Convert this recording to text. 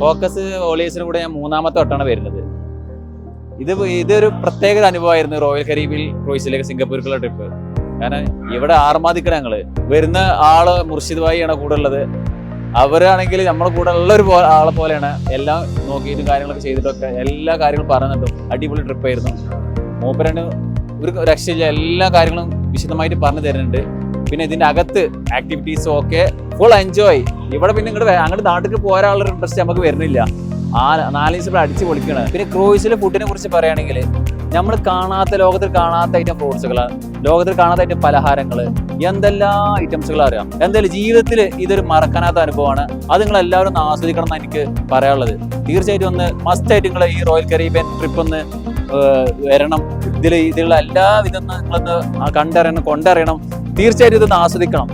Focus ഹോളിഡേയ്സിന് കൂടെ ഞാൻ 3ാമത്തെ വട്ടമാണ് വരുന്നത്. ഇതൊരു പ്രത്യേക അനുഭവമായിരുന്നു റോയൽ കരീബിയൻ ക്രൂയിസിലേക്ക് സിംഗപ്പൂർക്കുള്ള ട്രിപ്പ്. കാരണം ഇവിടെ ആർമാദിക്കണം ഞങ്ങള്. വരുന്ന ആള് മുർഷിദ് ഭായിയാണ് കൂടെ ഉള്ളത്. അവരാണെങ്കിൽ നമ്മുടെ കൂടെ ഉള്ള ഒരു ആളെ പോലെയാണ്. എല്ലാം നോക്കിയിട്ടും കാര്യങ്ങളൊക്കെ ചെയ്തിട്ടൊക്കെ എല്ലാ കാര്യങ്ങളും പറയുന്നുണ്ടും അടിപൊളി ട്രിപ്പായിരുന്നു. മൂപ്പരാണ് ഒരു രക്ഷയില്ല, എല്ലാ കാര്യങ്ങളും വിശദമായിട്ട് പറഞ്ഞു തരുന്നുണ്ട്. പിന്നെ ഇതിന്റെ അകത്ത് ആക്ടിവിറ്റീസും ഒക്കെ ഫുൾ എൻജോയ്. ഇവിടെ പിന്നെ അങ്ങോട്ട് നാട്ടിൽ പോരാനുള്ള ഇൻട്രസ്റ്റ് നമുക്ക് വരുന്നില്ല. 4 ദിവസം അടിച്ച് പൊളിക്കണം. പിന്നെ ക്രൂയിസിലെ ഫുഡിനെ കുറിച്ച് പറയുകയാണെങ്കിൽ നമ്മൾ ലോകത്തിൽ കാണാത്ത ഐറ്റം ഫ്രൂട്ട്സുകളാണ്, ലോകത്തിൽ കാണാത്ത ഐറ്റം പലഹാരങ്ങൾ, എന്തെല്ലാം ഐറ്റംസുകൾ അറിയാം. എന്തായാലും ജീവിതത്തിൽ ഇതൊരു മറക്കാനാത്ത അനുഭവമാണ്. അത് നിങ്ങൾ എല്ലാവരും ഒന്ന് ആസ്വദിക്കണം എന്നാണ് എനിക്ക് പറയാനുള്ളത്. തീർച്ചയായിട്ടും ഒന്ന് മസ്റ്റായിട്ട് നിങ്ങൾ ഈ റോയൽ കരീബിയൻ ട്രിപ്പ് ഒന്ന് വരണം. ഇതിലുള്ള എല്ലാവിധം നിങ്ങളൊന്ന് കൊണ്ടറിയണം. തീർച്ചയായിട്ടും ഇതൊന്ന് ആസ്വദിക്കണം.